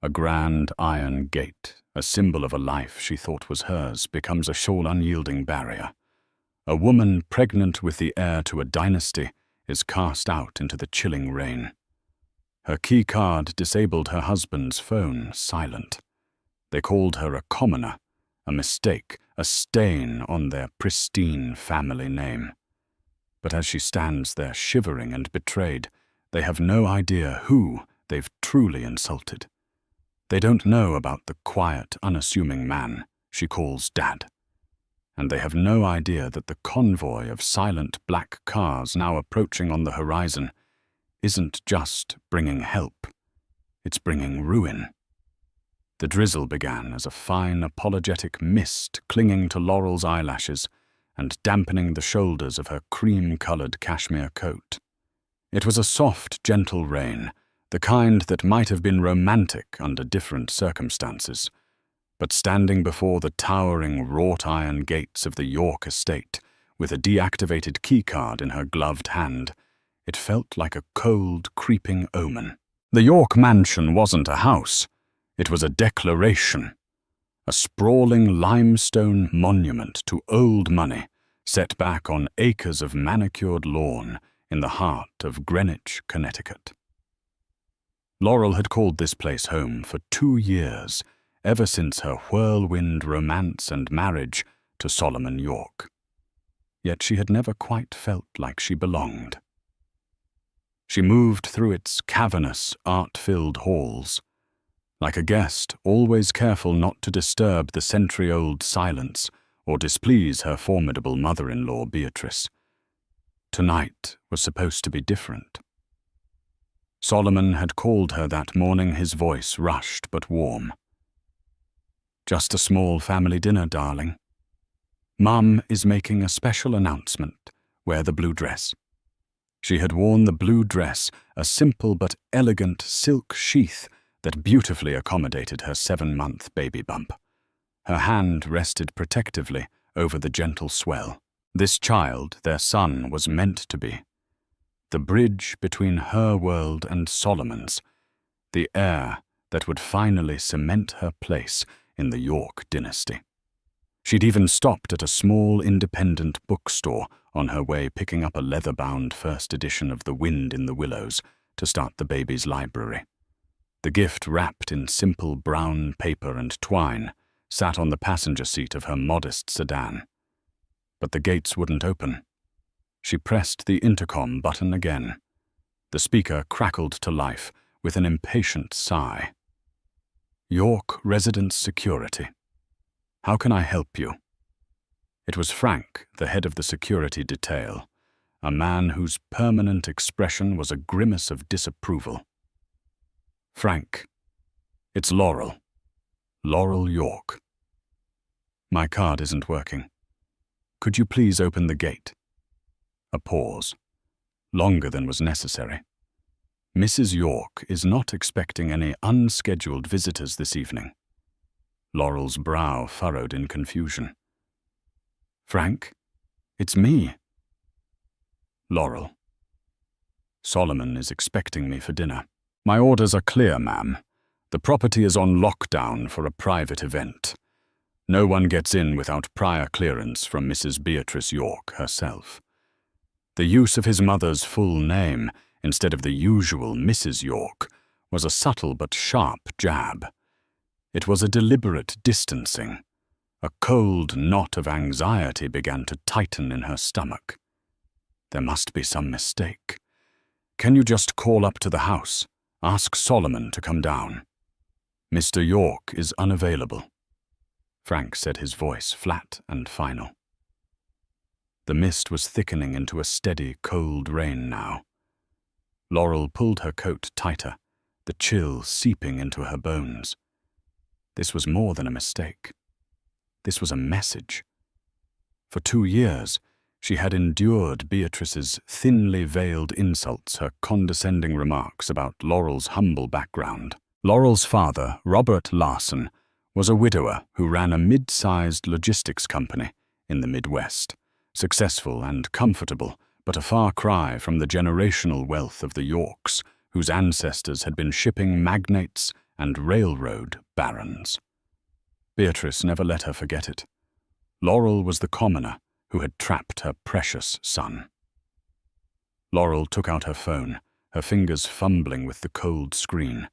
A grand iron gate, a symbol of a life she thought was hers, becomes a sole unyielding barrier. A woman pregnant with the heir to a dynasty is cast out into the chilling rain. Her key card disabled her husband's phone silent. They called her a commoner, a mistake, a stain on their pristine family name. But as she stands there shivering and betrayed, they have no idea who they've truly insulted. They don't know about the quiet, unassuming man she calls Dad. And they have no idea that the convoy of silent black cars now approaching on the horizon isn't just bringing help, it's bringing ruin. The drizzle began as a fine, apologetic mist clinging to Laurel's eyelashes and dampening the shoulders of her cream-colored cashmere coat. It was a soft, gentle rain, the kind that might have been romantic under different circumstances. But standing before the towering wrought-iron gates of the York estate, with a deactivated keycard in her gloved hand, it felt like a cold, creeping omen. The York mansion wasn't a house. It was a declaration, a sprawling limestone monument to old money set back on acres of manicured lawn in the heart of Greenwich, Connecticut. Laurel had called this place home for 2 years, ever since her whirlwind romance and marriage to Solomon York. Yet she had never quite felt like she belonged. She moved through its cavernous, art-filled halls, like a guest always careful not to disturb the century-old silence or displease her formidable mother-in-law Beatrice. Tonight was supposed to be different. Solomon had called her that morning, his voice rushed but warm. "Just a small family dinner, darling. Mum is making a special announcement. Wear the blue dress." She had worn the blue dress, a simple but elegant silk sheath that beautifully accommodated her 7-month baby bump. Her hand rested protectively over the gentle swell. This child, their son, was meant to be. The bridge between her world and Solomon's, the heir that would finally cement her place in the York dynasty. She'd even stopped at a small independent bookstore on her way picking up a leather-bound first edition of The Wind in the Willows to start the baby's library. The gift, wrapped in simple brown paper and twine, sat on the passenger seat of her modest sedan. But the gates wouldn't open. She pressed the intercom button again. The speaker crackled to life with an impatient sigh. "York Residence Security. How can I help you?" It was Frank, the head of the security detail, a man whose permanent expression was a grimace of disapproval. "Frank, it's Laurel. Laurel York. My card isn't working. Could you please open the gate?" A pause, longer than was necessary. "Mrs. York is not expecting any unscheduled visitors this evening." Laurel's brow furrowed in confusion. "Frank, it's me." "Laurel. Solomon is expecting me for dinner. My orders are clear, ma'am. The property is on lockdown for a private event. No one gets in without prior clearance from Mrs. Beatrice York herself." The use of his mother's full name instead of the usual Mrs. York was a subtle but sharp jab. It was a deliberate distancing. A cold knot of anxiety began to tighten in her stomach. There must be some mistake. "Can you just call up to the house? Ask Solomon to come down." "Mr. York is unavailable," Frank said, his voice flat and final. The mist was thickening into a steady, cold rain now. Laurel pulled her coat tighter, the chill seeping into her bones. This was more than a mistake. This was a message. For 2 years, she had endured Beatrice's thinly veiled insults, her condescending remarks about Laurel's humble background. Laurel's father, Robert Larson, was a widower who ran a mid-sized logistics company in the Midwest, successful and comfortable, but a far cry from the generational wealth of the Yorks, whose ancestors had been shipping magnates and railroad barons. Beatrice never let her forget it. Laurel was the commoner who had trapped her precious son. Laurel took out her phone, her fingers fumbling with the cold screen.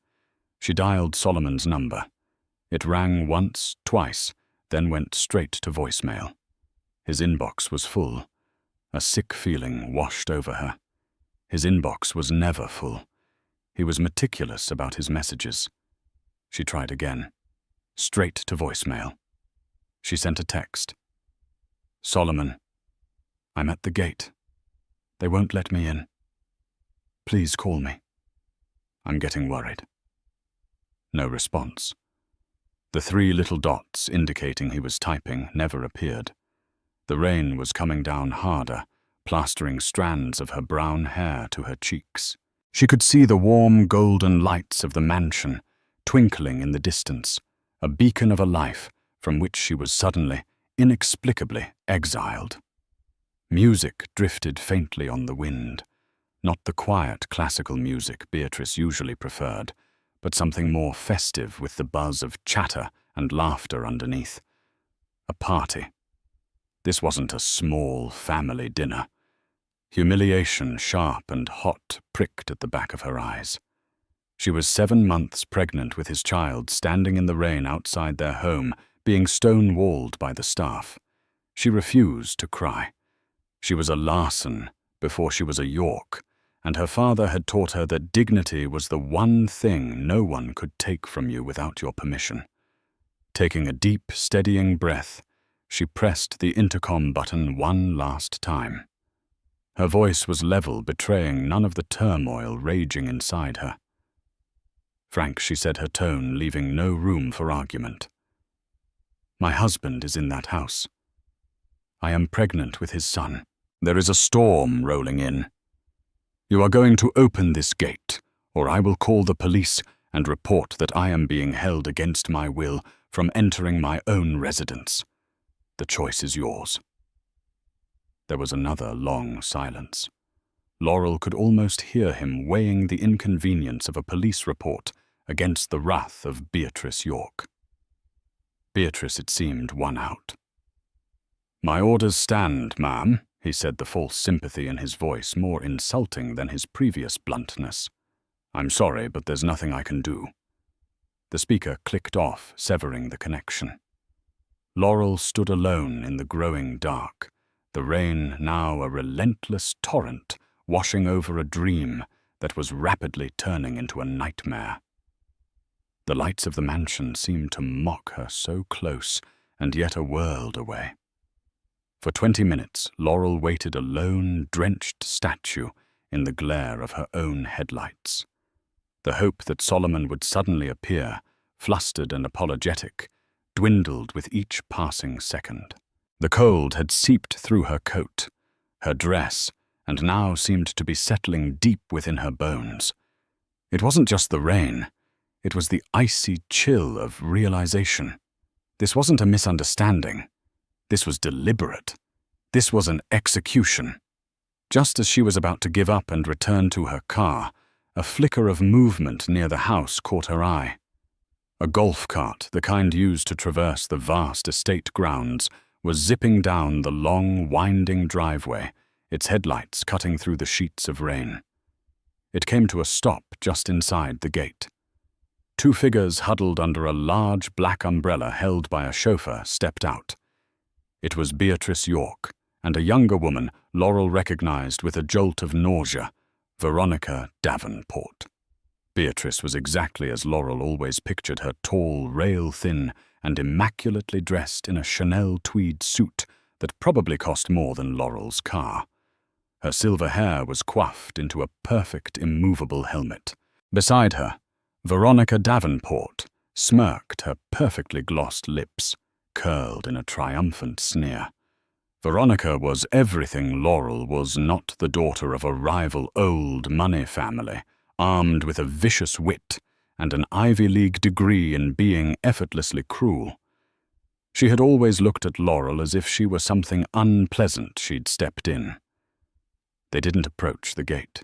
She dialed Solomon's number. It rang once, twice, then went straight to voicemail. His inbox was full. A sick feeling washed over her. His inbox was never full. He was meticulous about his messages. She tried again. Straight to voicemail. She sent a text. Solomon, I'm at the gate. They won't let me in. Please call me. I'm getting worried. No response. The 3 little dots indicating he was typing never appeared. The rain was coming down harder, plastering strands of her brown hair to her cheeks. She could see the warm golden lights of the mansion twinkling in the distance, a beacon of a life from which she was suddenly, inexplicably exiled. Music drifted faintly on the wind, not the quiet classical music Beatrice usually preferred, but something more festive with the buzz of chatter and laughter underneath. A party. This wasn't a small family dinner. Humiliation, sharp and hot, pricked at the back of her eyes. She was 7 months pregnant with his child, standing in the rain outside their home, being stone-walled by the staff. She refused to cry. She was a Larson before she was a York, and her father had taught her that dignity was the one thing no one could take from you without your permission. Taking a deep, steadying breath, she pressed the intercom button one last time. Her voice was level, betraying none of the turmoil raging inside her. Frank, she said, her tone leaving no room for argument. My husband is in that house. I am pregnant with his son. There is a storm rolling in. You are going to open this gate, or I will call the police and report that I am being held against my will from entering my own residence. The choice is yours. There was another long silence. Laurel could almost hear him weighing the inconvenience of a police report against the wrath of Beatrice York. Beatrice, it seemed, won out. My orders stand, ma'am, he said, the false sympathy in his voice more insulting than his previous bluntness. I'm sorry, but there's nothing I can do. The speaker clicked off, severing the connection. Laurel stood alone in the growing dark, the rain now a relentless torrent washing over a dream that was rapidly turning into a nightmare. The lights of the mansion seemed to mock her, so close and yet a world away. For 20 minutes, Laurel waited a lone, drenched statue in the glare of her own headlights. The hope that Solomon would suddenly appear, flustered and apologetic, dwindled with each passing second. The cold had seeped through her coat, her dress, and now seemed to be settling deep within her bones. It wasn't just the rain. It was the icy chill of realization. This wasn't a misunderstanding. This was deliberate. This was an execution. Just as she was about to give up and return to her car, a flicker of movement near the house caught her eye. A golf cart, the kind used to traverse the vast estate grounds, was zipping down the long, winding driveway, its headlights cutting through the sheets of rain. It came to a stop just inside the gate. 2 figures huddled under a large black umbrella held by a chauffeur stepped out. It was Beatrice York, and a younger woman Laurel recognized with a jolt of nausea, Veronica Davenport. Beatrice was exactly as Laurel always pictured her, tall, rail-thin, and immaculately dressed in a Chanel tweed suit that probably cost more than Laurel's car. Her silver hair was coiffed into a perfect, immovable helmet. Beside her, Veronica Davenport smirked, her perfectly glossed lips curled in a triumphant sneer. Veronica was everything Laurel was not, the daughter of a rival old money family, armed with a vicious wit and an Ivy League degree in being effortlessly cruel. She had always looked at Laurel as if she were something unpleasant she'd stepped in. They didn't approach the gate.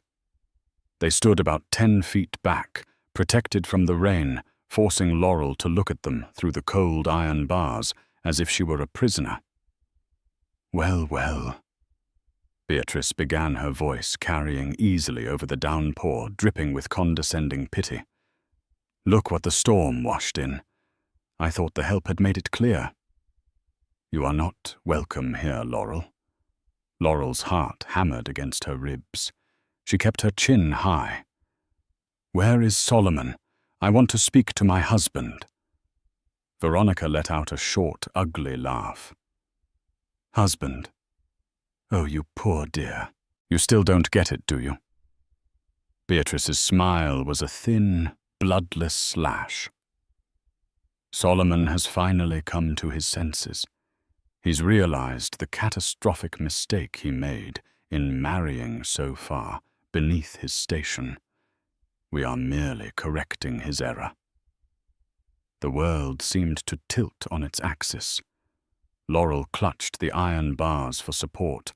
They stood about 10 feet back, protected from the rain, forcing Laurel to look at them through the cold iron bars as if she were a prisoner. "Well, well," Beatrice began, her voice carrying easily over the downpour, dripping with condescending pity. "Look what the storm washed in. I thought the help had made it clear. You are not welcome here, Laurel." Laurel's heart hammered against her ribs. She kept her chin high. "Where is Solomon? I want to speak to my husband." Veronica let out a short, ugly laugh. "Husband? Oh, you poor dear. You still don't get it, do you?" Beatrice's smile was a thin, bloodless slash. "Solomon has finally come to his senses. He's realized the catastrophic mistake he made in marrying so far beneath his station. We are merely correcting his error." The world seemed to tilt on its axis. Laurel clutched the iron bars for support,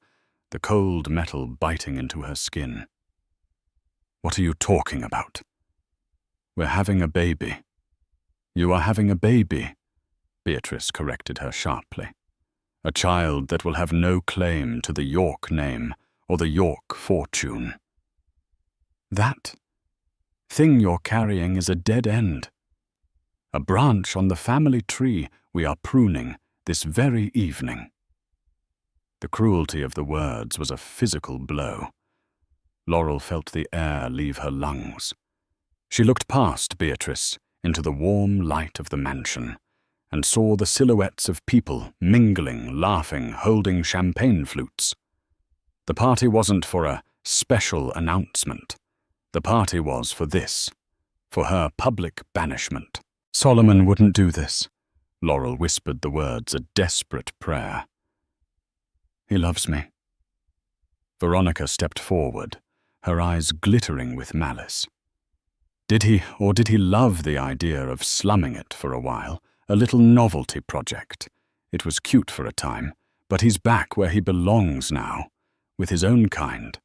the cold metal biting into her skin. "What are you talking about?" "We're having a baby." "You are having a baby," Beatrice corrected her sharply. "A child that will have no claim to the York name or the York fortune." "That thing you're carrying is a dead end. A branch on the family tree we are pruning this very evening." The cruelty of the words was a physical blow. Laurel felt the air leave her lungs. She looked past Beatrice into the warm light of the mansion and saw the silhouettes of people mingling, laughing, holding champagne flutes. The party wasn't for a special announcement. The party was for this, for her public banishment. "Solomon wouldn't do this." Laurel whispered the words, a desperate prayer. "He loves me." Veronica stepped forward, her eyes glittering with malice. Did he love the idea of slumming it for a while, a little novelty project? It was cute for a time, but he's back where he belongs now, with his own kind.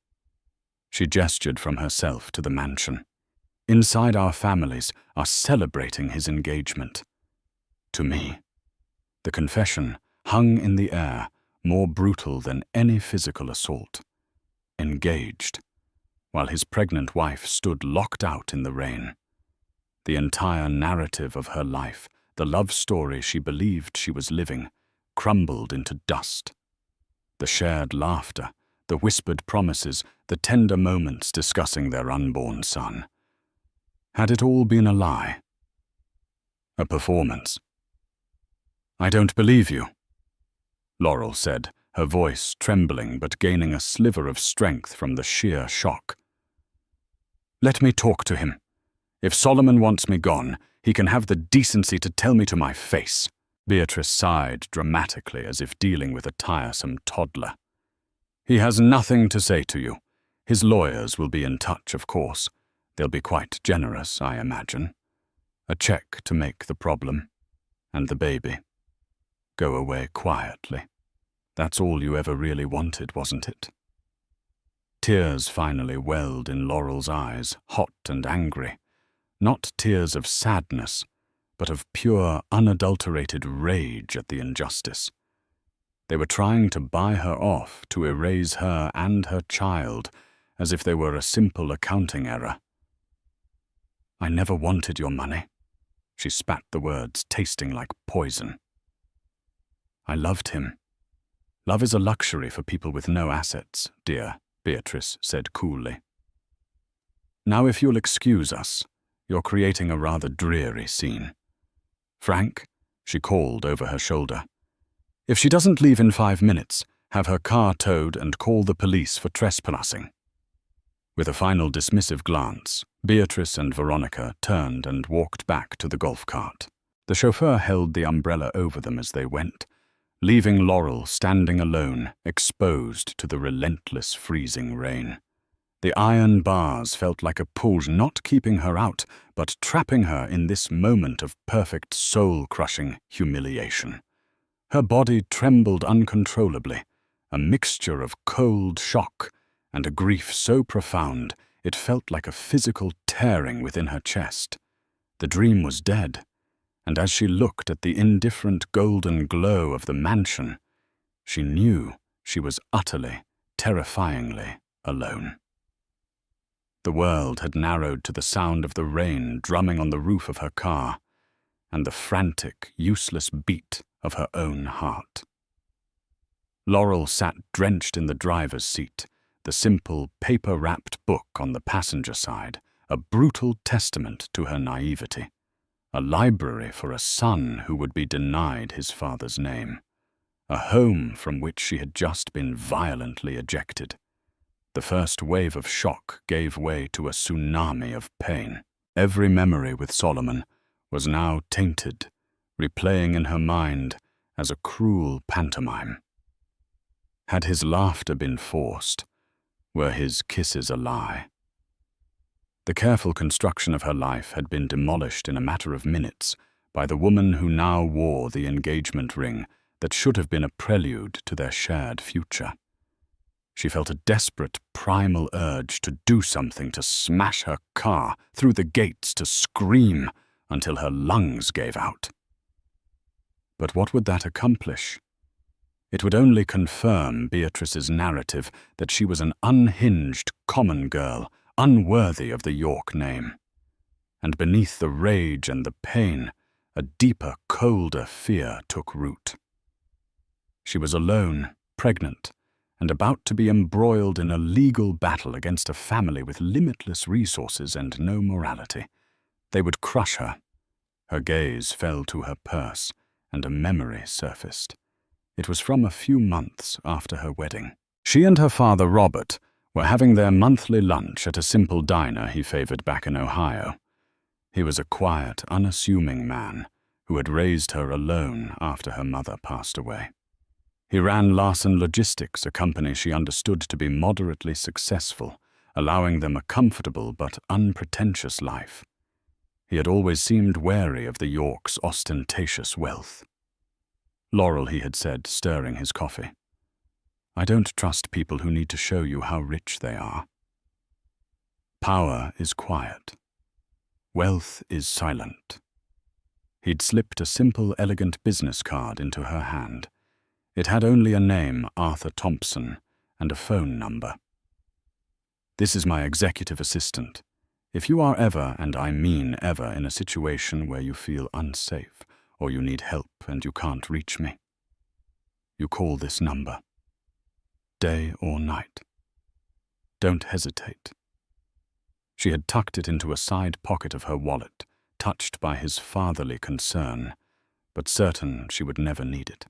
She gestured from herself to the mansion. "Inside our families are celebrating his engagement. To me." The confession hung in the air, more brutal than any physical assault. Engaged, while his pregnant wife stood locked out in the rain. The entire narrative of her life, the love story she believed she was living, crumbled into dust. The shared laughter, the whispered promises, the tender moments discussing their unborn son. Had it all been a lie? A performance? "I don't believe you," Laurel said, her voice trembling but gaining a sliver of strength from the sheer shock. "Let me talk to him. If Solomon wants me gone, he can have the decency to tell me to my face." Beatrice sighed dramatically as if dealing with a tiresome toddler. "He has nothing to say to you. His lawyers will be in touch, of course. They'll be quite generous, I imagine. A check to make the problem. And the baby. Go away quietly. That's all you ever really wanted, wasn't it?" Tears finally welled in Laurel's eyes, hot and angry. Not tears of sadness, but of pure, unadulterated rage at the injustice. They were trying to buy her off, to erase her and her child, as if they were a simple accounting error. "I never wanted your money." She spat the words, tasting like poison. "I loved him. Love is a luxury for people with no assets, dear," Beatrice said coolly. "Now if you'll excuse us, you're creating a rather dreary scene. Frank," she called over her shoulder, "if she doesn't leave in 5 minutes, have her car towed and call the police for trespassing." With a final dismissive glance, Beatrice and Veronica turned and walked back to the golf cart. The chauffeur held the umbrella over them as they went, leaving Laurel standing alone, exposed to the relentless freezing rain. The iron bars felt like a pull, not keeping her out, but trapping her in this moment of perfect soul-crushing humiliation. Her body trembled uncontrollably, a mixture of cold shock and a grief so profound it felt like a physical tearing within her chest. The dream was dead, and as she looked at the indifferent golden glow of the mansion, she knew she was utterly, terrifyingly alone. The world had narrowed to the sound of the rain drumming on the roof of her car and the frantic, useless beat of her own heart. Laurel sat drenched in the driver's seat, the simple, paper-wrapped book on the passenger side, a brutal testament to her naivety, a library for a son who would be denied his father's name, a home from which she had just been violently ejected. The first wave of shock gave way to a tsunami of pain. Every memory with Solomon was now tainted, replaying in her mind as a cruel pantomime. Had his laughter been forced? Were his kisses a lie? The careful construction of her life had been demolished in a matter of minutes by the woman who now wore the engagement ring that should have been a prelude to their shared future. She felt a desperate, primal urge to do something, to smash her car through the gates, to scream until her lungs gave out. But what would that accomplish? It would only confirm Beatrice's narrative that she was an unhinged, common girl, unworthy of the York name. And beneath the rage and the pain, a deeper, colder fear took root. She was alone, pregnant, and about to be embroiled in a legal battle against a family with limitless resources and no morality. They would crush her. Her gaze fell to her purse, and a memory surfaced. It was from a few months after her wedding. She and her father, Robert, were having their monthly lunch at a simple diner he favored back in Ohio. He was a quiet, unassuming man who had raised her alone after her mother passed away. He ran Larson Logistics, a company she understood to be moderately successful, allowing them a comfortable but unpretentious life. He had always seemed wary of the Yorks' ostentatious wealth. Laurel, he had said, stirring his coffee. I don't trust people who need to show you how rich they are. Power is quiet. Wealth is silent. He'd slipped a simple, elegant business card into her hand. It had only a name, Arthur Thompson, and a phone number. This is my executive assistant. If you are ever, and I mean ever, in a situation where you feel unsafe, or you need help and you can't reach me, you call this number. Day or night. Don't hesitate. She had tucked it into a side pocket of her wallet, touched by his fatherly concern, but certain she would never need it.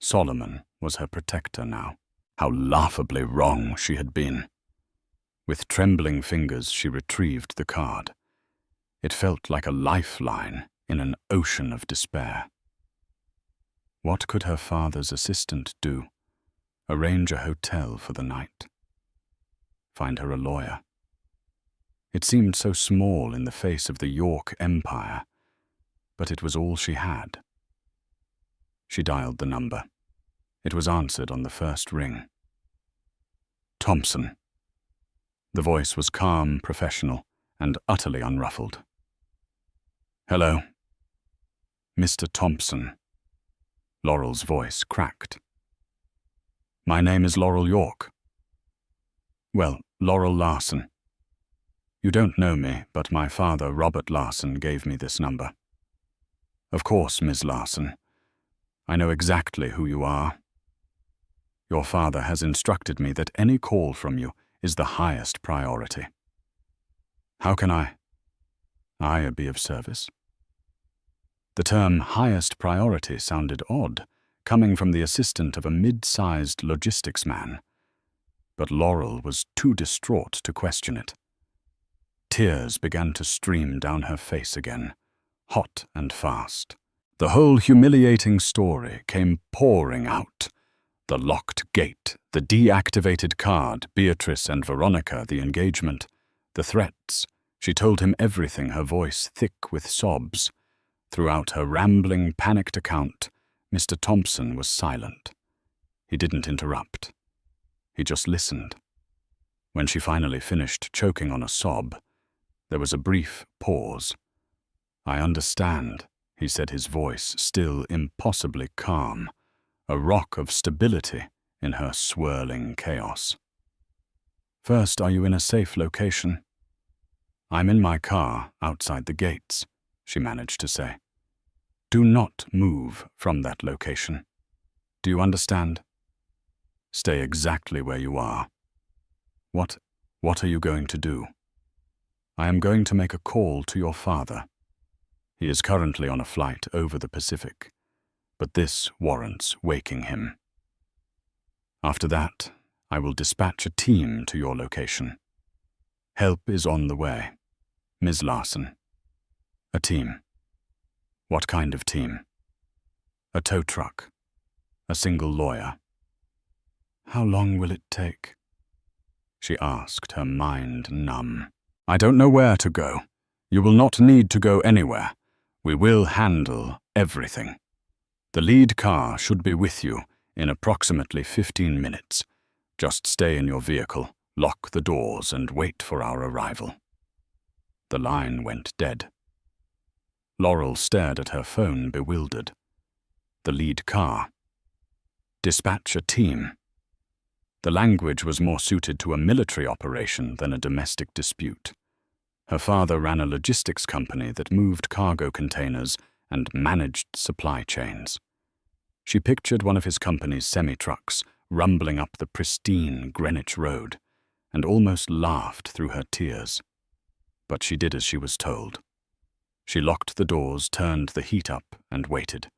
Solomon was her protector now. How laughably wrong she had been. With trembling fingers, she retrieved the card. It felt like a lifeline in an ocean of despair. What could her father's assistant do? Arrange a hotel for the night? Find her a lawyer? It seemed so small in the face of the York Empire, but it was all she had. She dialed the number. It was answered on the first ring. Thompson. The voice was calm, professional, and utterly unruffled. Hello. Mr. Thompson. Laurel's voice cracked. My name is Laurel York. Well, Laurel Larson. You don't know me, but my father, Robert Larson, gave me this number. Of course, Ms. Larson. I know exactly who you are. Your father has instructed me that any call from you is the highest priority. How can I be of service? The term highest priority sounded odd, coming from the assistant of a mid-sized logistics man. But Laurel was too distraught to question it. Tears began to stream down her face again, hot and fast. The whole humiliating story came pouring out. The locked gate, the deactivated card, Beatrice and Veronica, the engagement, the threats. She told him everything, her voice thick with sobs. Throughout her rambling, panicked account, Mr. Thompson was silent. He didn't interrupt. He just listened. When she finally finished choking on a sob, there was a brief pause, "I understand," he said, his voice still impossibly calm, a rock of stability in her swirling chaos. "First, are you in a safe location?" "I'm in my car outside the gates," she managed to say. "Do not move from that location. Do you understand? Stay exactly where you are." What are you going to do?" "I am going to make a call to your father. He is currently on a flight over the Pacific, but this warrants waking him. After that, I will dispatch a team to your location. Help is on the way. Ms. Larson." "A team? What kind of team?" "A tow truck. A single lawyer." "How long will it take?" she asked, her mind numb. "I don't know where to go. You will not need to go anywhere. We will handle everything. The lead car should be with you in approximately 15 minutes. Just stay in your vehicle, lock the doors, and wait for our arrival." The line went dead. Laurel stared at her phone, bewildered. The lead car. Dispatch a team. The language was more suited to a military operation than a domestic dispute. Her father ran a logistics company that moved cargo containers and managed supply chains. She pictured one of his company's semi-trucks rumbling up the pristine Greenwich Road and almost laughed through her tears. But she did as she was told. She locked the doors, turned the heat up, and waited.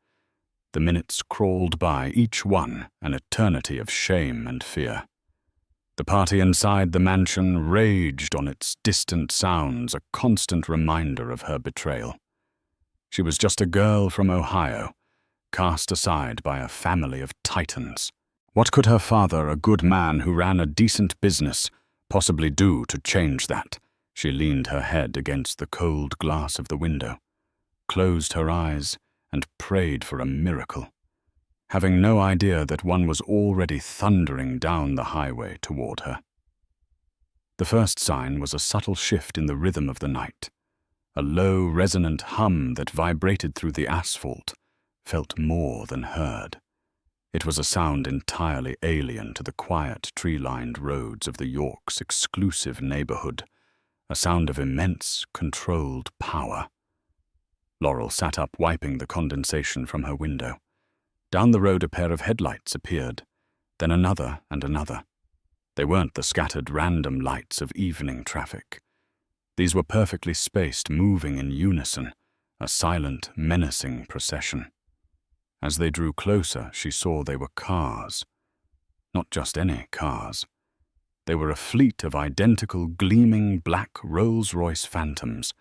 The minutes crawled by, each one an eternity of shame and fear. The party inside the mansion raged on its distant sounds, a constant reminder of her betrayal. She was just a girl from Ohio, cast aside by a family of titans. What could her father, a good man who ran a decent business, possibly do to change that? She leaned her head against the cold glass of the window, closed her eyes, and prayed for a miracle, having no idea that one was already thundering down the highway toward her. The first sign was a subtle shift in the rhythm of the night, a low, resonant hum that vibrated through the asphalt, felt more than heard. It was a sound entirely alien to the quiet, tree-lined roads of the York's exclusive neighborhood, a sound of immense, controlled power. Laurel sat up, wiping the condensation from her window. Down the road a pair of headlights appeared, then another and another. They weren't the scattered random lights of evening traffic. These were perfectly spaced, moving in unison, a silent, menacing procession. As they drew closer, she saw they were cars. Not just any cars. They were a fleet of identical, gleaming black Rolls-Royce Phantoms,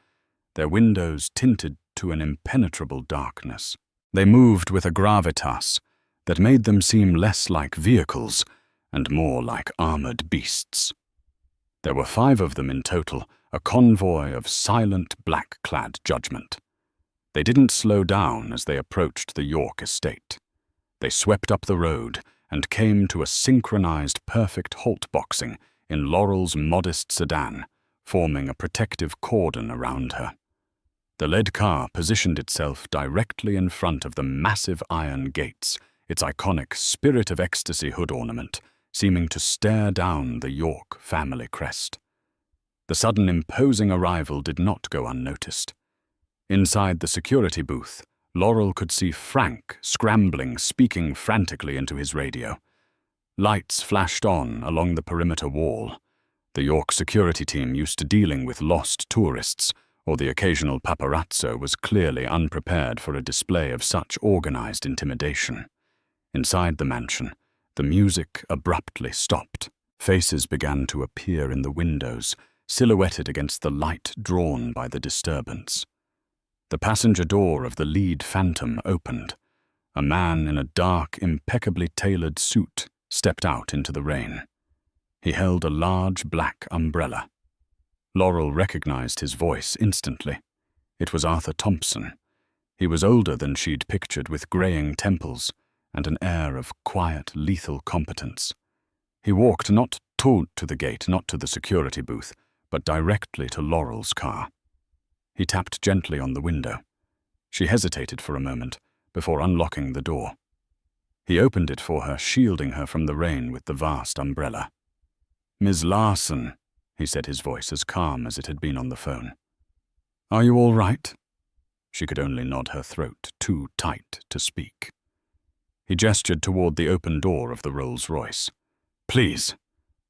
their windows tinted to an impenetrable darkness. They moved with a gravitas that made them seem less like vehicles and more like armored beasts. There were 5 of them in total, a convoy of silent, black-clad judgment. They didn't slow down as they approached the York estate. They swept up the road and came to a synchronized, perfect halt boxing in Laurel's modest sedan, forming a protective cordon around her. The lead car positioned itself directly in front of the massive iron gates, its iconic Spirit of Ecstasy hood ornament seeming to stare down the York family crest. The sudden imposing arrival did not go unnoticed. Inside the security booth, Laurel could see Frank scrambling, speaking frantically into his radio. Lights flashed on along the perimeter wall. The York security team, used to dealing with lost tourists, or the occasional paparazzo, was clearly unprepared for a display of such organized intimidation. Inside the mansion, the music abruptly stopped. Faces began to appear in the windows, silhouetted against the light drawn by the disturbance. The passenger door of the lead Phantom opened. A man in a dark, impeccably tailored suit stepped out into the rain. He held a large black umbrella. Laurel recognized his voice instantly. It was Arthur Thompson. He was older than she'd pictured, with graying temples and an air of quiet, lethal competence. He walked not to the gate, not to the security booth, but directly to Laurel's car. He tapped gently on the window. She hesitated for a moment before unlocking the door. He opened it for her, shielding her from the rain with the vast umbrella. "Miss Larson," he said, his voice as calm as it had been on the phone. "Are you all right?" She could only nod her throat, too tight to speak. He gestured toward the open door of the Rolls-Royce. "Please,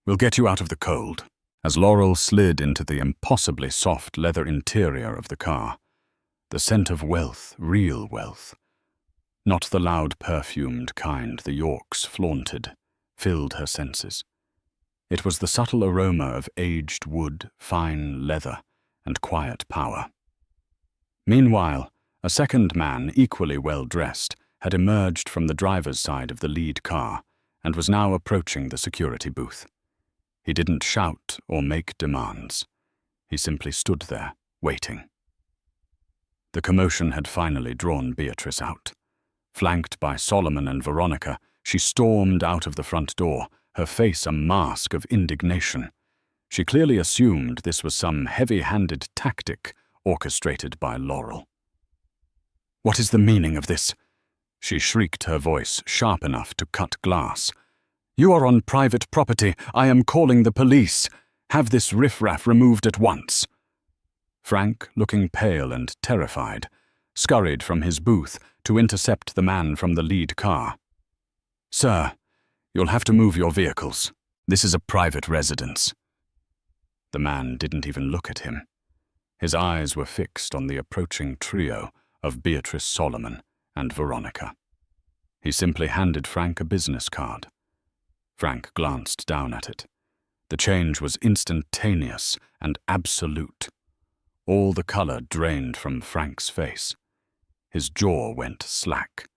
we'll get you out of the cold." As Laurel slid into the impossibly soft leather interior of the car, the scent of wealth, real wealth, not the loud perfumed kind the Yorks flaunted, filled her senses. It was the subtle aroma of aged wood, fine leather, and quiet power. Meanwhile, a second man, equally well dressed, had emerged from the driver's side of the lead car and was now approaching the security booth. He didn't shout or make demands. He simply stood there, waiting. The commotion had finally drawn Beatrice out. Flanked by Solomon and Veronica, she stormed out of the front door, her face a mask of indignation. She clearly assumed this was some heavy-handed tactic orchestrated by Laurel. "What is the meaning of this?" She shrieked, her voice sharp enough to cut glass. "You are on private property. I am calling the police. Have this riffraff removed at once." Frank, looking pale and terrified, scurried from his booth to intercept the man from the lead car. "Sir, you'll have to move your vehicles. This is a private residence." The man didn't even look at him. His eyes were fixed on the approaching trio of Beatrice, Solomon, and Veronica. He simply handed Frank a business card. Frank glanced down at it. The change was instantaneous and absolute. All the color drained from Frank's face. His jaw went slack.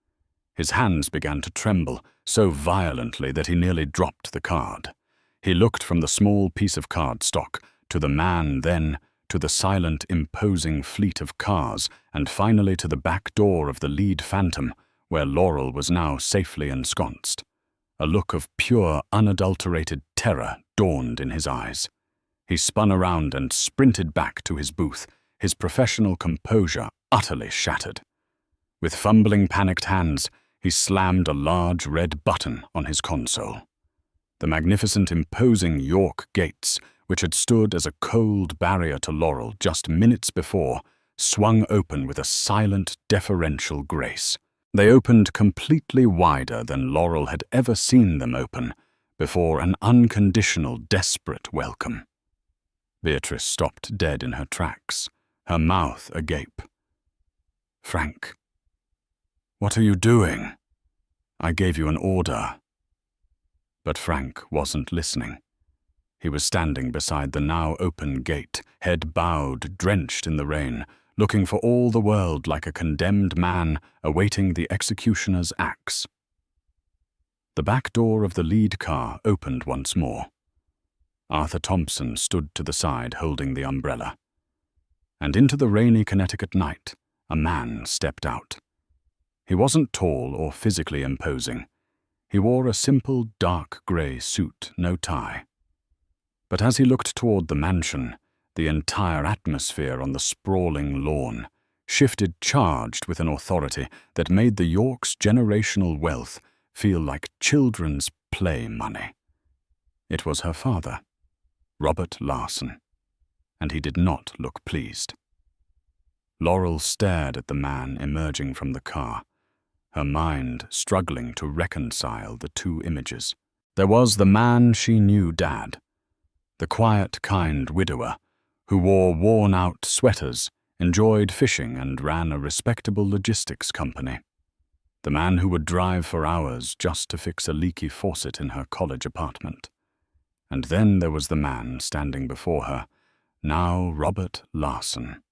His hands began to tremble so violently that he nearly dropped the card. He looked from the small piece of cardstock to the man, then to the silent, imposing fleet of cars, and finally to the back door of the lead Phantom, where Laurel was now safely ensconced. A look of pure, unadulterated terror dawned in his eyes. He spun around and sprinted back to his booth, his professional composure utterly shattered. With fumbling, panicked hands, he slammed a large red button on his console. The magnificent, imposing York gates, which had stood as a cold barrier to Laurel just minutes before, swung open with a silent, deferential grace. They opened completely wider than Laurel had ever seen them open, before an unconditional, desperate welcome. Beatrice stopped dead in her tracks, her mouth agape. "Frank, what are you doing? I gave you an order." But Frank wasn't listening. He was standing beside the now open gate, head bowed, drenched in the rain, looking for all the world like a condemned man awaiting the executioner's axe. The back door of the lead car opened once more. Arthur Thompson stood to the side holding the umbrella. And into the rainy Connecticut night, a man stepped out. He wasn't tall or physically imposing. He wore a simple dark grey suit, no tie. But as he looked toward the mansion, the entire atmosphere on the sprawling lawn shifted, charged with an authority that made the Yorks' generational wealth feel like children's play money. It was her father, Robert Larson, and he did not look pleased. Laurel stared at the man emerging from the car, her mind struggling to reconcile the two images. There was the man she knew, Dad, the quiet, kind widower who wore worn-out sweaters, enjoyed fishing, and ran a respectable logistics company. The man who would drive for hours just to fix a leaky faucet in her college apartment. And then there was the man standing before her, now Robert Larson.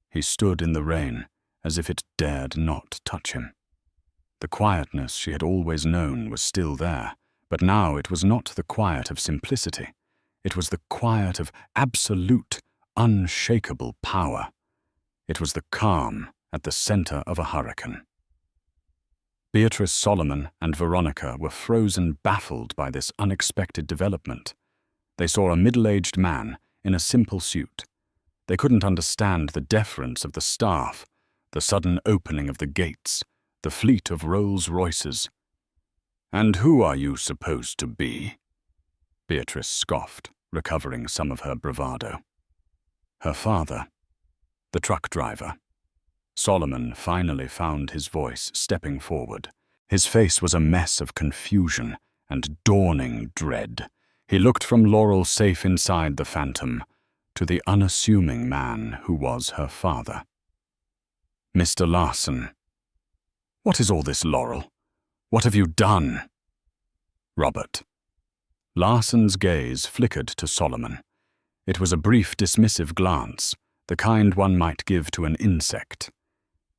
He stood in the rain as if it dared not touch him. The quietness she had always known was still there, but now it was not the quiet of simplicity. It was the quiet of absolute, unshakable power. It was the calm at the center of a hurricane. Beatrice, Solomon, and Veronica were frozen, baffled by this unexpected development. They saw a middle-aged man in a simple suit, They couldn't understand the deference of the staff, the sudden opening of the gates, the fleet of Rolls-Royces. "And who are you supposed to be?" Beatrice scoffed, recovering some of her bravado. Her father, the truck driver. Solomon finally found his voice, stepping forward. His face was a mess of confusion and dawning dread. He looked from Laurel safe inside the Phantom to the unassuming man who was her father. "Mr. Larson." "What is all this, Laurel? What have you done?" "Robert." Larson's gaze flickered to Solomon. It was a brief, dismissive glance, the kind one might give to an insect.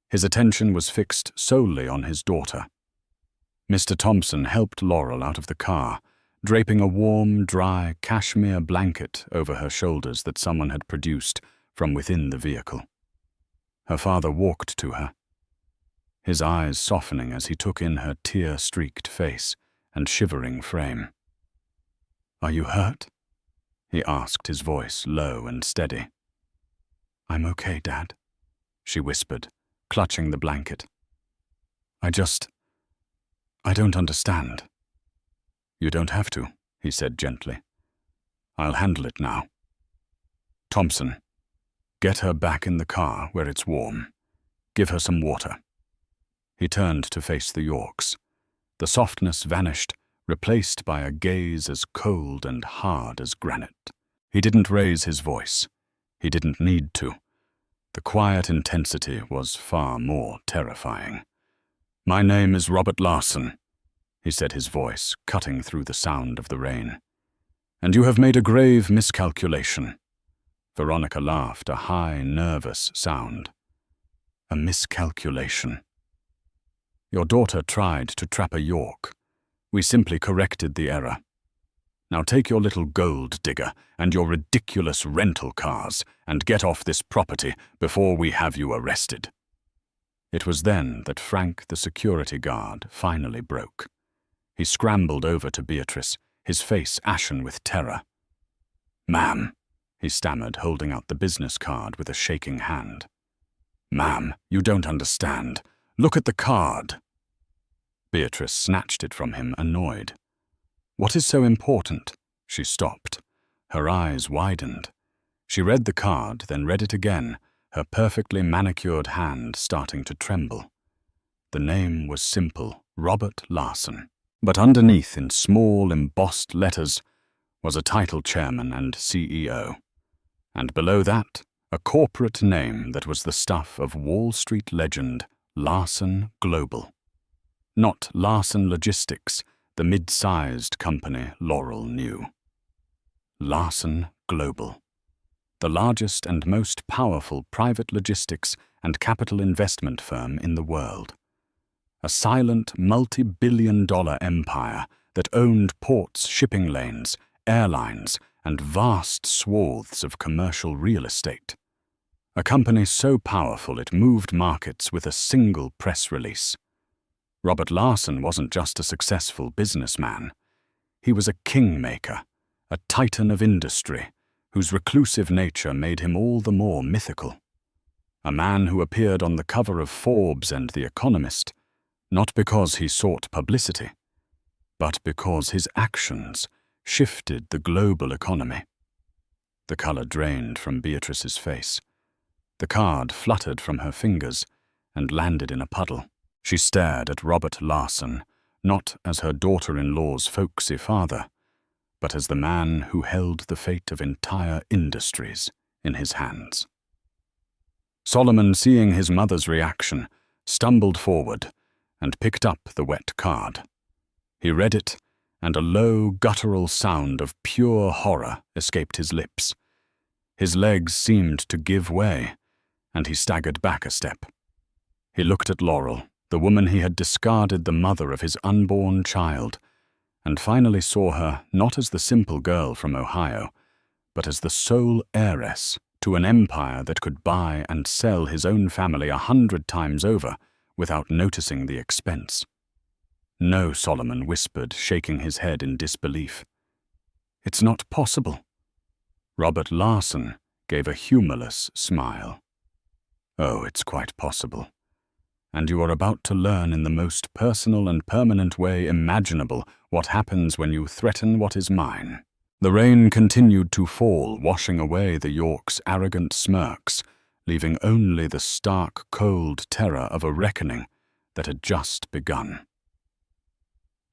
His attention was fixed solely on his daughter. Mr. Thompson helped Laurel out of the car, draping a warm, dry cashmere blanket over her shoulders that someone had produced from within the vehicle. Her father walked to her, his eyes softening as he took in her tear-streaked face and shivering frame. "Are you hurt?" he asked, his voice low and steady. "I'm okay, Dad," she whispered, clutching the blanket. I don't understand." "You don't have to," he said gently. "I'll handle it now. Thompson, get her back in the car where it's warm. Give her some water." He turned to face the Yorks. The softness vanished, replaced by a gaze as cold and hard as granite. He didn't raise his voice. He didn't need to. The quiet intensity was far more terrifying. "My name is Robert Larson," he said, his voice cutting through the sound of the rain. "And you have made a grave miscalculation." Veronica laughed, a high, nervous sound. "A miscalculation?" "Your daughter tried to trap a York. We simply corrected the error. Now take your little gold digger and your ridiculous rental cars and get off this property before we have you arrested." It was then that Frank, the security guard, finally broke. He scrambled over to Beatrice, his face ashen with terror. "Ma'am," he stammered, holding out the business card with a shaking hand. "Ma'am, you don't understand. Look at the card." Beatrice snatched it from him, annoyed. "What is so important?" She stopped. Her eyes widened. She read the card, then read it again, her perfectly manicured hand starting to tremble. The name was simple, Robert Larson. But underneath, in small, embossed letters, was a title chairman and CEO. And below that, a corporate name that was the stuff of Wall Street legend Larson Global. Not Larson Logistics, the mid-sized company Laurel knew. Larson Global, the largest and most powerful private logistics and capital investment firm in the world. A silent, multi-billion-dollar empire that owned ports, shipping lanes, airlines, and vast swaths of commercial real estate. A company so powerful it moved markets with a single press release. Robert Larson wasn't just a successful businessman. He was a kingmaker, a titan of industry, whose reclusive nature made him all the more mythical. A man who appeared on the cover of Forbes and The Economist, not because he sought publicity, but because his actions shifted the global economy. The color drained from Beatrice's face. The card fluttered from her fingers and landed in a puddle. She stared at Robert Larson, not as her daughter-in-law's folksy father, but as the man who held the fate of entire industries in his hands. Solomon, seeing his mother's reaction, stumbled forward and picked up the wet card. He read it, and a low, guttural sound of pure horror escaped his lips. His legs seemed to give way, and he staggered back a step. He looked at Laurel, the woman he had discarded, the mother of his unborn child, and finally saw her not as the simple girl from Ohio, but as the sole heiress to an empire that could buy and sell his own family 100 times over without noticing the expense. "No," Solomon whispered, shaking his head in disbelief. "It's not possible." Robert Larson, gave a humorless smile. Oh, it's quite possible. And you are about to learn in the most personal and permanent way imaginable what happens when you threaten what is mine. The rain continued to fall, washing away the York's arrogant smirks, leaving only the stark, cold terror of a reckoning that had just begun.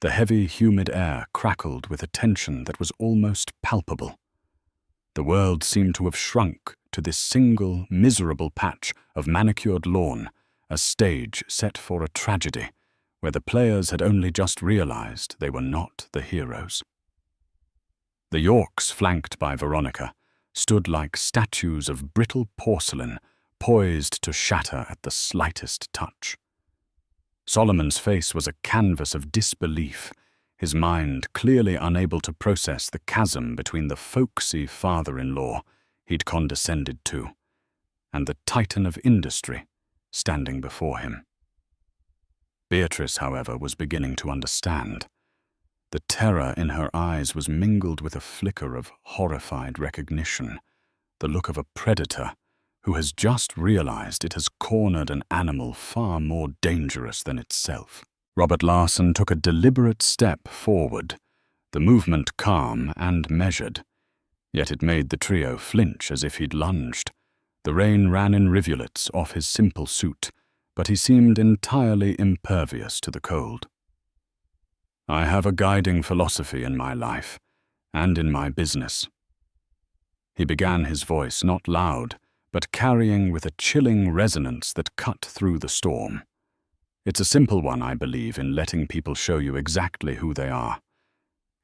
The heavy, humid air crackled with a tension that was almost palpable. The world seemed to have shrunk to this single, miserable patch of manicured lawn, a stage set for a tragedy where the players had only just realized they were not the heroes. The Yorks, flanked by Veronica, stood like statues of brittle porcelain, poised to shatter at the slightest touch. Solomon's face was a canvas of disbelief, his mind clearly unable to process the chasm between the folksy father-in-law he'd condescended to and the titan of industry standing before him. Beatrice, however, was beginning to understand. The terror in her eyes was mingled with a flicker of horrified recognition, the look of a predator who has just realized it has cornered an animal far more dangerous than itself. Robert Larson took a deliberate step forward, the movement calm and measured, yet it made the trio flinch as if he'd lunged. The rain ran in rivulets off his simple suit, but he seemed entirely impervious to the cold. I have a guiding philosophy in my life, and in my business. He began, his voice not loud, but carrying with a chilling resonance that cut through the storm. It's a simple one, I believe, in letting people show you exactly who they are.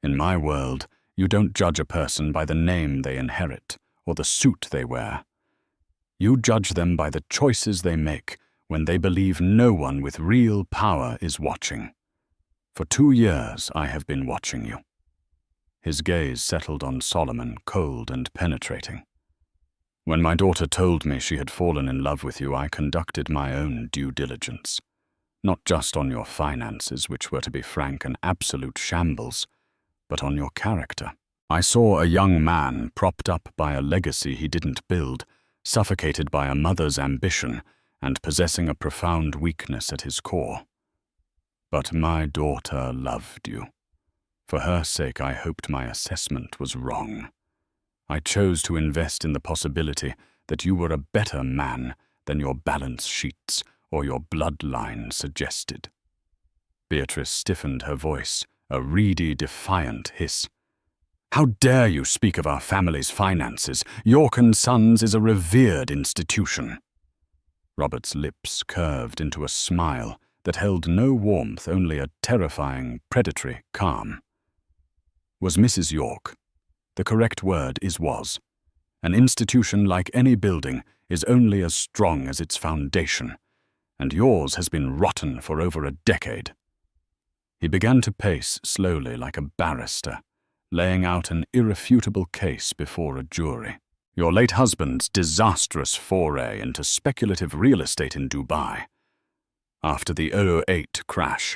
In my world, you don't judge a person by the name they inherit or the suit they wear. You judge them by the choices they make when they believe no one with real power is watching. For 2 years I have been watching you. His gaze settled on Solomon, cold and penetrating. When my daughter told me she had fallen in love with you, I conducted my own due diligence. Not just on your finances, which were, to be frank, an absolute shambles, but on your character. I saw a young man propped up by a legacy he didn't build, suffocated by a mother's ambition, and possessing a profound weakness at his core. But my daughter loved you. For her sake, I hoped my assessment was wrong. I chose to invest in the possibility that you were a better man than your balance sheets or your bloodline suggested. Beatrice stiffened her voice, a reedy, defiant hiss. How dare you speak of our family's finances? York & Sons is a revered institution. Robert's lips curved into a smile that held no warmth, only a terrifying, predatory calm. Was Mrs. York? The correct word is was. An institution, like any building, is only as strong as its foundation, and yours has been rotten for over a decade. He began to pace slowly like a barrister, laying out an irrefutable case before a jury. Your late husband's disastrous foray into speculative real estate in Dubai. After the 2008 crash,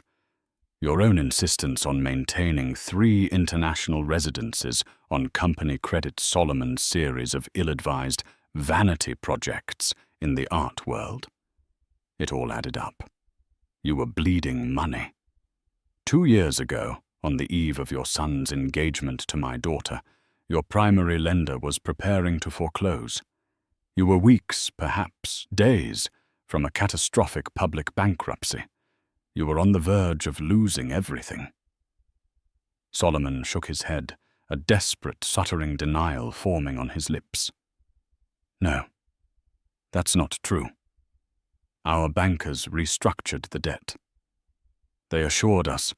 your own insistence on maintaining 3 international residences on company credit Solomon's series of ill-advised vanity projects in the art world. It all added up. You were bleeding money. 2 years ago, on the eve of your son's engagement to my daughter, your primary lender was preparing to foreclose. You were weeks, perhaps days, from a catastrophic public bankruptcy. You were on the verge of losing everything. Solomon shook his head, a desperate, stuttering denial forming on his lips. No, that's not true. Our bankers restructured the debt. They assured us.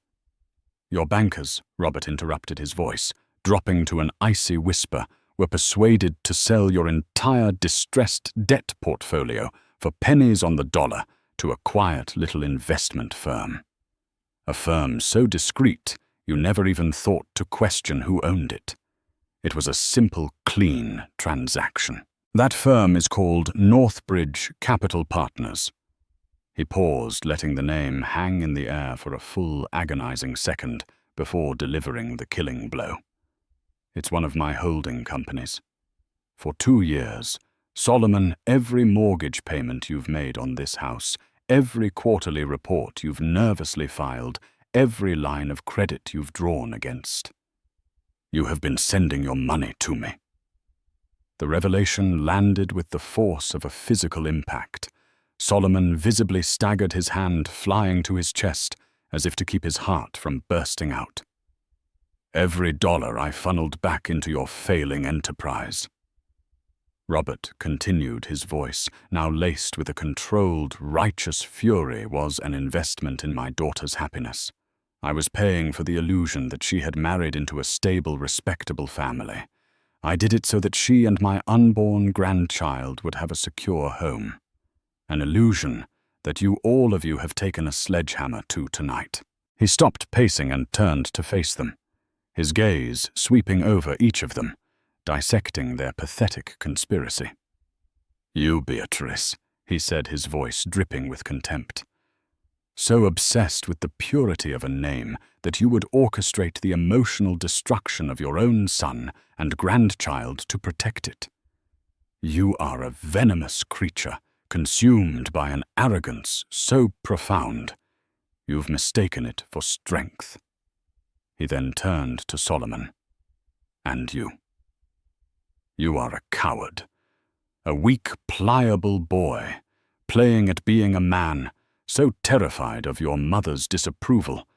Your bankers, Robert interrupted, his voice dropping to an icy whisper, were persuaded to sell your entire distressed debt portfolio for pennies on the dollar to a quiet little investment firm. A firm so discreet you never even thought to question who owned it. It was a simple, clean transaction. That firm is called Northbridge Capital Partners. He paused, letting the name hang in the air for a full, agonizing second before delivering the killing blow. It's one of my holding companies. For 2 years, Solomon, every mortgage payment you've made on this house, every quarterly report you've nervously filed, every line of credit you've drawn against. You have been sending your money to me." The revelation landed with the force of a physical impact. Solomon visibly staggered, his hand flying to his chest as if to keep his heart from bursting out. "Every dollar I funneled back into your failing enterprise." Robert continued, his voice, now laced with a controlled, righteous fury, "was an investment in my daughter's happiness. I was paying for the illusion that she had married into a stable, respectable family. I did it so that she and my unborn grandchild would have a secure home. An illusion that all of you have taken a sledgehammer to tonight." He stopped pacing and turned to face them, his gaze sweeping over each of them, dissecting their pathetic conspiracy. "You, Beatrice," he said, his voice dripping with contempt. "So obsessed with the purity of a name that you would orchestrate the emotional destruction of your own son and grandchild to protect it. You are a venomous creature, consumed by an arrogance so profound. You've mistaken it for strength." He then turned to Solomon. "And you. You are a coward, a weak, pliable boy, playing at being a man, so terrified of your mother's disapproval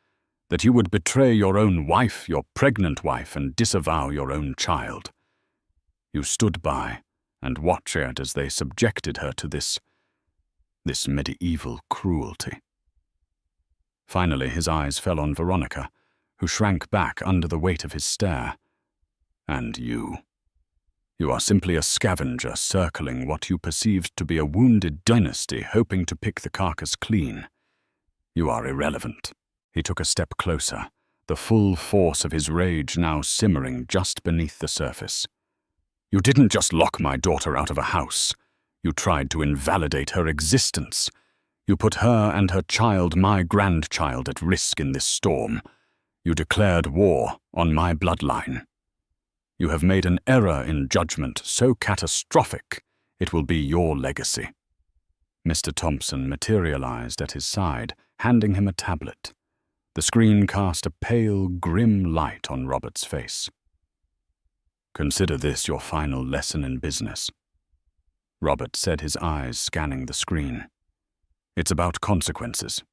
that you would betray your own wife, your pregnant wife, and disavow your own child. You stood by and watched as they subjected her to this medieval cruelty." Finally, his eyes fell on Veronica, who shrank back under the weight of his stare. "And you? You are simply a scavenger circling what you perceived to be a wounded dynasty, hoping to pick the carcass clean. You are irrelevant." He took a step closer, the full force of his rage now simmering just beneath the surface. "You didn't just lock my daughter out of a house. You tried to invalidate her existence. You put her and her child, my grandchild, at risk in this storm. You declared war on my bloodline. You have made an error in judgment so catastrophic it will be your legacy." Mr. Thompson materialized at his side, handing him a tablet. The screen cast a pale, grim light on Robert's face. "Consider this your final lesson in business," Robert said, his eyes scanning the screen. "It's about consequences.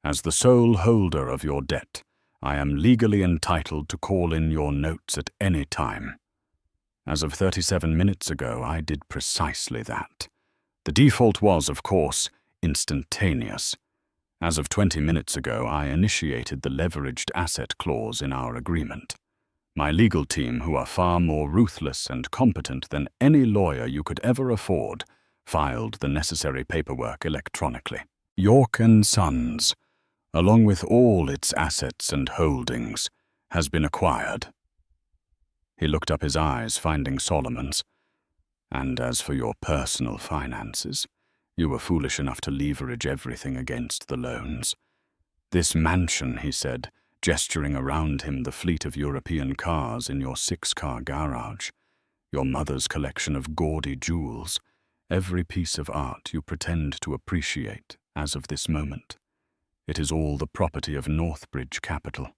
As the sole holder of your debt, I am legally entitled to call in your notes at any time. As of 37 minutes ago, I did precisely that. The default was, of course, instantaneous. As of 20 minutes ago, I initiated the leveraged asset clause in our agreement. My legal team, who are far more ruthless and competent than any lawyer you could ever afford, filed the necessary paperwork electronically. York & Sons, along with all its assets and holdings, has been acquired." He looked up, his eyes finding Solomon's. "And as for your personal finances, you were foolish enough to leverage everything against the loans. This mansion," he said, gesturing around him the fleet of European cars in your 6-car garage, your mother's collection of gaudy jewels, every piece of art you pretend to appreciate as of this moment. It is all the property of Northbridge Capital.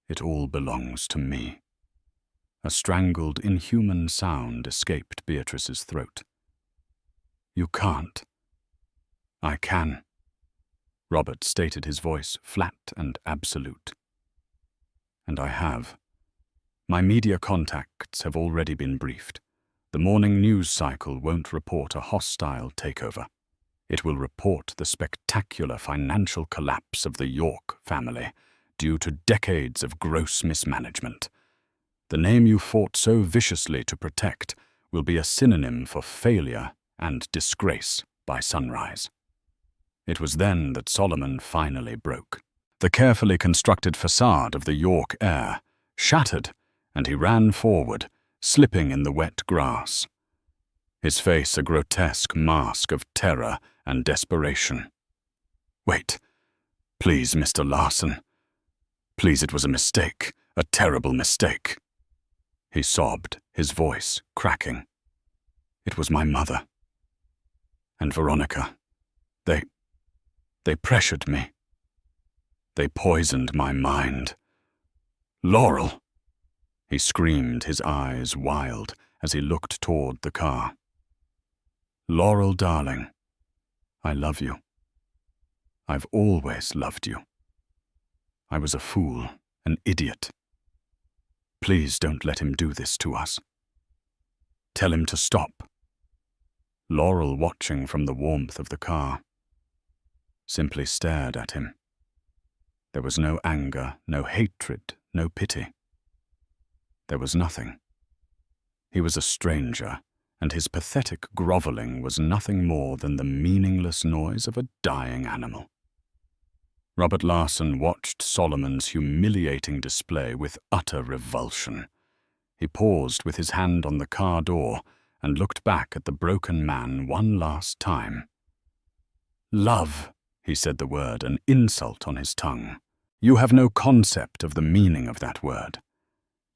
It all belongs to me." A strangled, inhuman sound escaped Beatrice's throat. "You can't." "I can," Robert stated, his voice flat and absolute. "And I have. My media contacts have already been briefed. The morning news cycle won't report a hostile takeover. It will report the spectacular financial collapse of the York family due to decades of gross mismanagement. The name you fought so viciously to protect will be a synonym for failure and disgrace by sunrise." It was then that Solomon finally broke. The carefully constructed facade of the York heir shattered, and he ran forward, slipping in the wet grass, his face a grotesque mask of terror and desperation. "Wait. Please, Mr. Larson. Please, it was a mistake, a terrible mistake," he sobbed, his voice cracking. It was my mother. And Veronica. They pressured me. They poisoned my mind. Laurel! He screamed, his eyes wild, as he looked toward the car. Laurel, darling, I love you. I've always loved you. I was a fool, an idiot. Please don't let him do this to us. Tell him to stop. Laurel, watching from the warmth of the car, simply stared at him. There was no anger, no hatred, no pity. There was nothing. He was a stranger, and his pathetic groveling was nothing more than the meaningless noise of a dying animal. Robert Larson watched Solomon's humiliating display with utter revulsion. He paused with his hand on the car door and looked back at the broken man one last time. Love, he said the word, an insult on his tongue. You have no concept of the meaning of that word.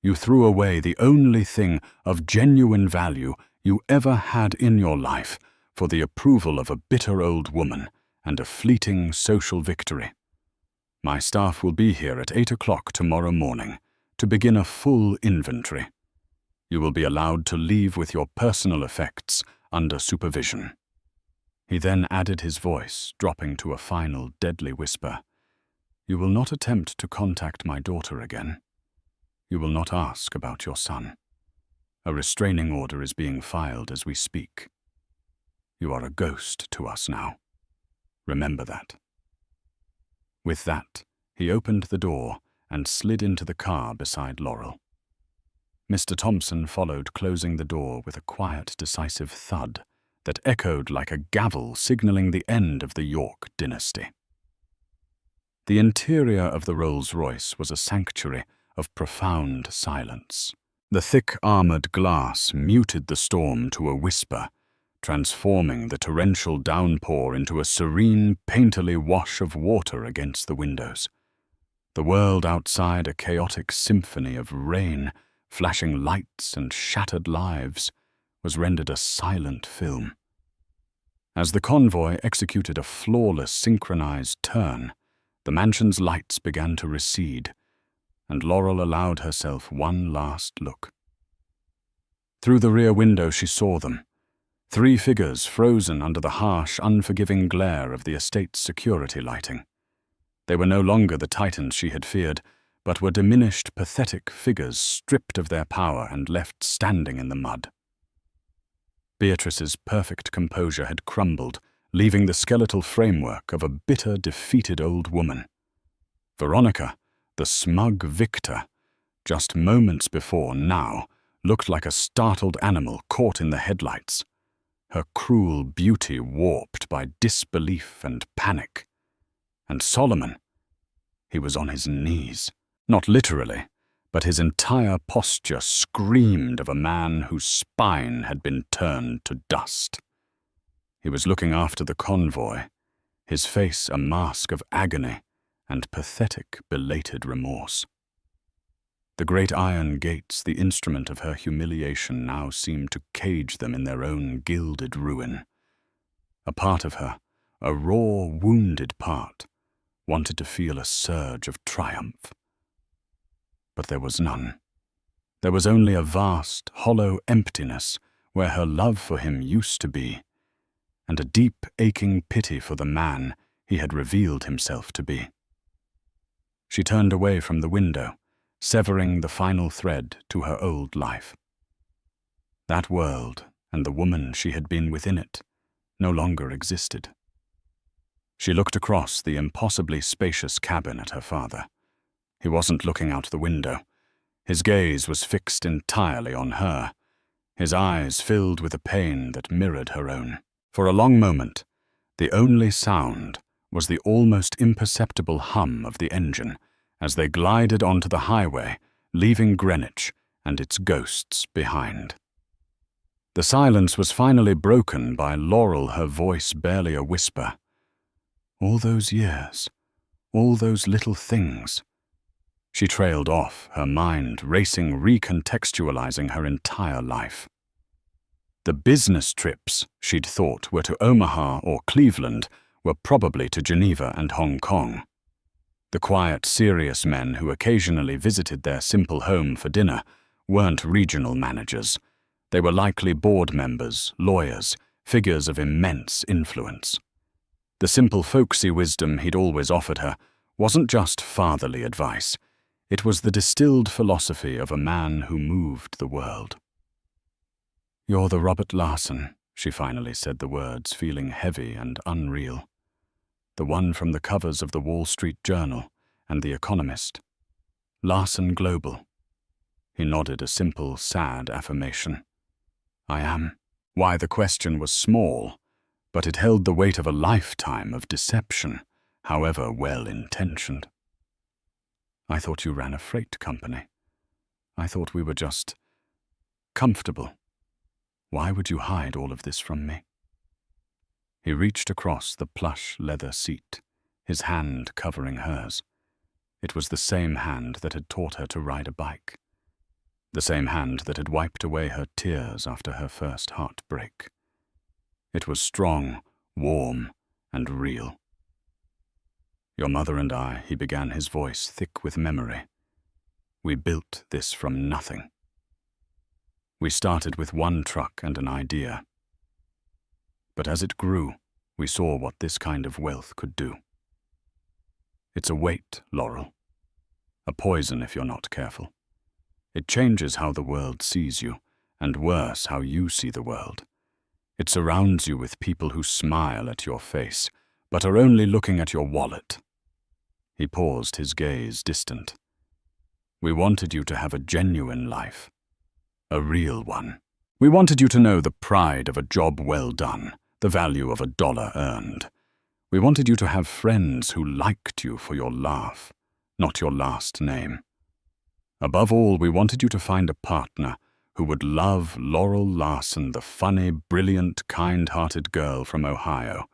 You threw away the only thing of genuine value you ever had in your life for the approval of a bitter old woman and a fleeting social victory. My staff will be here at 8 o'clock tomorrow morning to begin a full inventory. You will be allowed to leave with your personal effects under supervision. He then added his voice, dropping to a final deadly whisper. You will not attempt to contact my daughter again. You will not ask about your son. A restraining order is being filed as we speak. You are a ghost to us now. Remember that. With that, he opened the door and slid into the car beside Laurel. Mr. Thompson followed, closing the door with a quiet, decisive thud that echoed like a gavel signaling the end of the York dynasty. The interior of the Rolls-Royce was a sanctuary of profound silence. The thick armored glass muted the storm to a whisper, transforming the torrential downpour into a serene, painterly wash of water against the windows. The world outside, a chaotic symphony of rain, flashing lights and shattered lives, was rendered a silent film. As the convoy executed a flawless synchronized turn, the mansion's lights began to recede, and Laurel allowed herself one last look. Through the rear window she saw them, 3 figures frozen under the harsh, unforgiving glare of the estate's security lighting. They were no longer the titans she had feared, but were diminished, pathetic figures stripped of their power and left standing in the mud. Beatrice's perfect composure had crumbled, leaving the skeletal framework of a bitter, defeated old woman. Veronica, the smug victor, just moments before now, looked like a startled animal caught in the headlights, her cruel beauty warped by disbelief and panic. And Solomon, he was on his knees, not literally, but his entire posture screamed of a man whose spine had been turned to dust. He was looking after the convoy, his face a mask of agony and pathetic, belated remorse. The great iron gates, the instrument of her humiliation, now seemed to cage them in their own gilded ruin. A part of her, a raw, wounded part, wanted to feel a surge of triumph. But there was none. There was only a vast, hollow emptiness where her love for him used to be, and a deep, aching pity for the man he had revealed himself to be. She turned away from the window, severing the final thread to her old life. That world, and the woman she had been within it, no longer existed. She looked across the impossibly spacious cabin at her father. He wasn't looking out the window. His gaze was fixed entirely on her, his eyes filled with a pain that mirrored her own. For a long moment, the only sound was the almost imperceptible hum of the engine as they glided onto the highway, leaving Greenwich and its ghosts behind. The silence was finally broken by Laurel, her voice barely a whisper. All those years, all those little things. She trailed off, her mind racing, recontextualizing her entire life. The business trips she'd thought were to Omaha or Cleveland were probably to Geneva and Hong Kong. The quiet, serious men who occasionally visited their simple home for dinner weren't regional managers. They were likely board members, lawyers, figures of immense influence. The simple folksy wisdom he'd always offered her wasn't just fatherly advice. It was the distilled philosophy of a man who moved the world. "You're the Robert Larson," she finally said the words, feeling heavy and unreal. "The one from the covers of the Wall Street Journal and The Economist. Larson Global." He nodded a simple, sad affirmation. "I am." Why, the question was small, but it held the weight of a lifetime of deception, however well-intentioned. "I thought you ran a freight company. I thought we were just comfortable. Why would you hide all of this from me?" He reached across the plush leather seat, his hand covering hers. It was the same hand that had taught her to ride a bike, the same hand that had wiped away her tears after her first heartbreak. It was strong, warm, and real. "Your mother and I," he began, his voice thick with memory. "We built this from nothing. We started with one truck and an idea. But as it grew, we saw what this kind of wealth could do. It's a weight, Laurel. A poison if you're not careful. It changes how the world sees you, and worse, how you see the world. It surrounds you with people who smile at your face, but are only looking at your wallet." He paused, his gaze distant. "We wanted you to have a genuine life. A real one. We wanted you to know the pride of a job well done, the value of a dollar earned. We wanted you to have friends who liked you for your laugh, not your last name. Above all, we wanted you to find a partner who would love Laurel Larson, the funny, brilliant, kind-hearted girl from Ohio,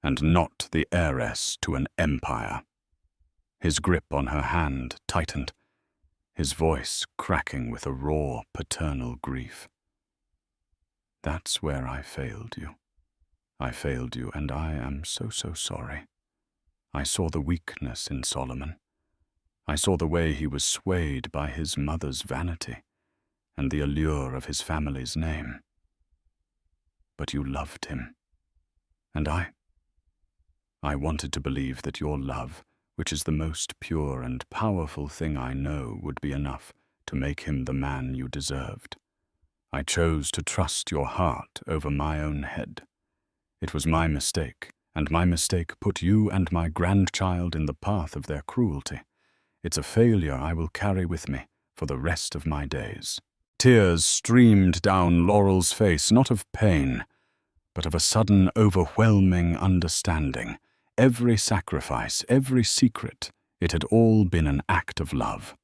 and not the heiress to an empire." His grip on her hand tightened, his voice cracking with a raw, paternal grief. "That's where I failed you. I failed you, and I am so sorry. I saw the weakness in Solomon. I saw the way he was swayed by his mother's vanity and the allure of his family's name. But you loved him. And I wanted to believe that your love, which is the most pure and powerful thing I know, would be enough to make him the man you deserved. I chose to trust your heart over my own head. It was my mistake, and my mistake put you and my grandchild in the path of their cruelty. It's a failure I will carry with me for the rest of my days." Tears streamed down Laurel's face, not of pain, but of a sudden, overwhelming understanding. Every sacrifice, every secret, it had all been an act of love.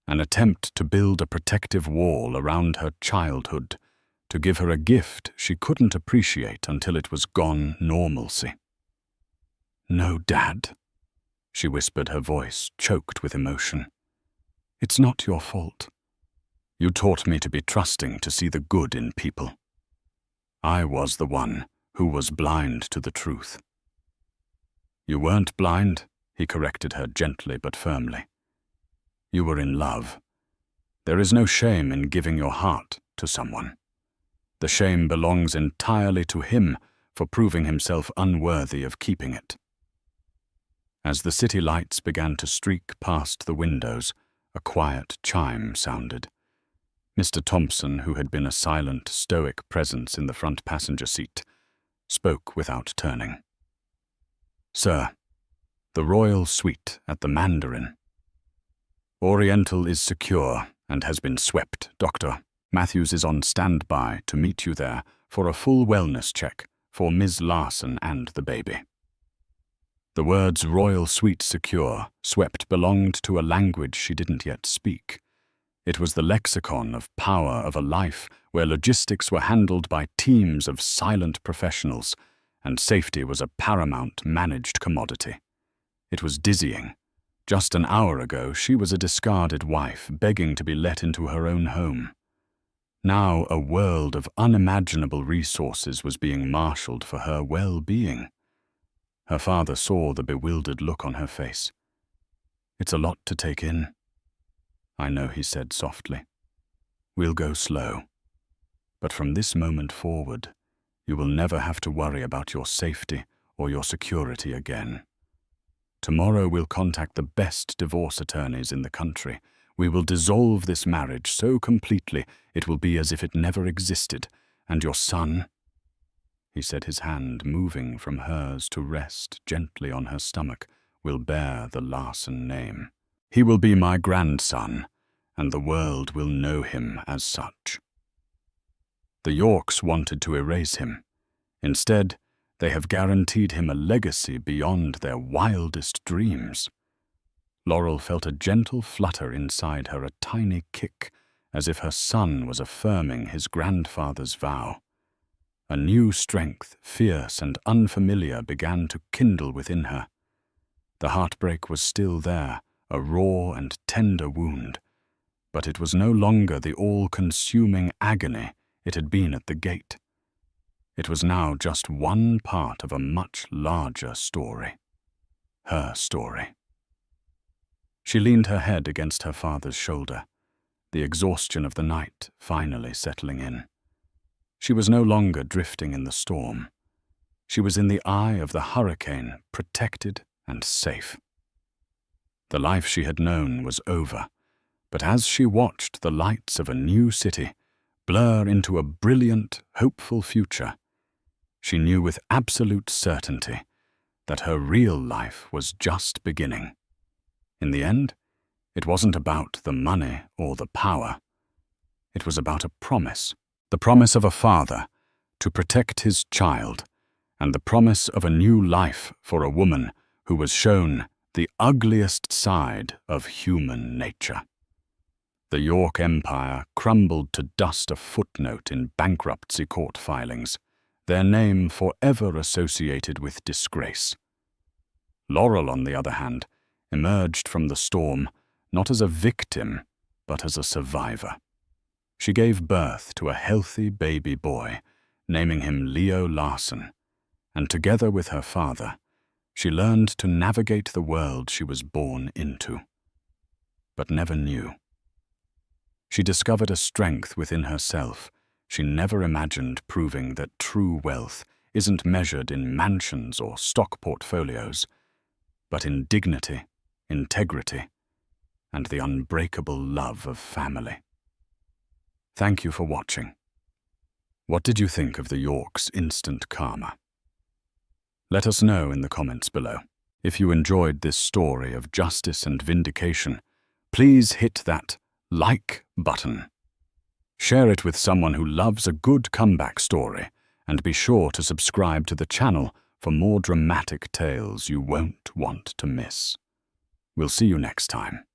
An attempt to build a protective wall around her childhood, to give her a gift she couldn't appreciate until it was gone normalcy. "No, Dad," she whispered, her voice choked with emotion. "It's not your fault. You taught me to be trusting, to see the good in people. I was the one who was blind to the truth." "You weren't blind," he corrected her gently but firmly. "You were in love. There is no shame in giving your heart to someone. The shame belongs entirely to him for proving himself unworthy of keeping it." As the city lights began to streak past the windows, a quiet chime sounded. Mr. Thompson, who had been a silent, stoic presence in the front passenger seat, spoke without turning. "Sir, the royal suite at the Mandarin. Oriental is secure and has been swept. Dr. Matthews is on standby to meet you there for a full wellness check for Ms. Larson and the baby." The words "royal suite secure" swept belonged to a language she didn't yet speak. It was the lexicon of power of a life where logistics were handled by teams of silent professionals, and safety was a paramount managed commodity. It was dizzying. Just an hour ago, she was a discarded wife begging to be let into her own home. Now a world of unimaginable resources was being marshaled for her well-being. Her father saw the bewildered look on her face. "It's a lot to take in." "I know," he said softly. "We'll go slow. But from this moment forward, you will never have to worry about your safety or your security again. Tomorrow we'll contact the best divorce attorneys in the country. We will dissolve this marriage so completely it will be as if it never existed, and your son," he said, his hand moving from hers to rest gently on her stomach, "will bear the Larson name. He will be my grandson, and the world will know him as such." The Yorks wanted to erase him. Instead, they have guaranteed him a legacy beyond their wildest dreams. Laurel felt a gentle flutter inside her, a tiny kick, as if her son was affirming his grandfather's vow. A new strength, fierce and unfamiliar, began to kindle within her. The heartbreak was still there, a raw and tender wound, but it was no longer the all-consuming agony it had been at the gate. It was now just one part of a much larger story. Her story. She leaned her head against her father's shoulder, the exhaustion of the night finally settling in. She was no longer drifting in the storm. She was in the eye of the hurricane, protected and safe. The life she had known was over, but as she watched the lights of a new city blur into a brilliant, hopeful future, she knew with absolute certainty that her real life was just beginning. In the end, it wasn't about the money or the power. It was about a promise, the promise of a father to protect his child, and the promise of a new life for a woman who was shown the ugliest side of human nature. The York Empire crumbled to dust, a footnote in bankruptcy court filings, their name forever associated with disgrace. Laurel, on the other hand, emerged from the storm not as a victim, but as a survivor. She gave birth to a healthy baby boy, naming him Leo Larson, and together with her father, she learned to navigate the world she was born into, but never knew. She discovered a strength within herself she never imagined, proving that true wealth isn't measured in mansions or stock portfolios, but in dignity, integrity, and the unbreakable love of family. Thank you for watching. What did you think of the Yorks' instant karma? Let us know in the comments below. If you enjoyed this story of justice and vindication, please hit that like button. Share it with someone who loves a good comeback story, and be sure to subscribe to the channel for more dramatic tales you won't want to miss. We'll see you next time.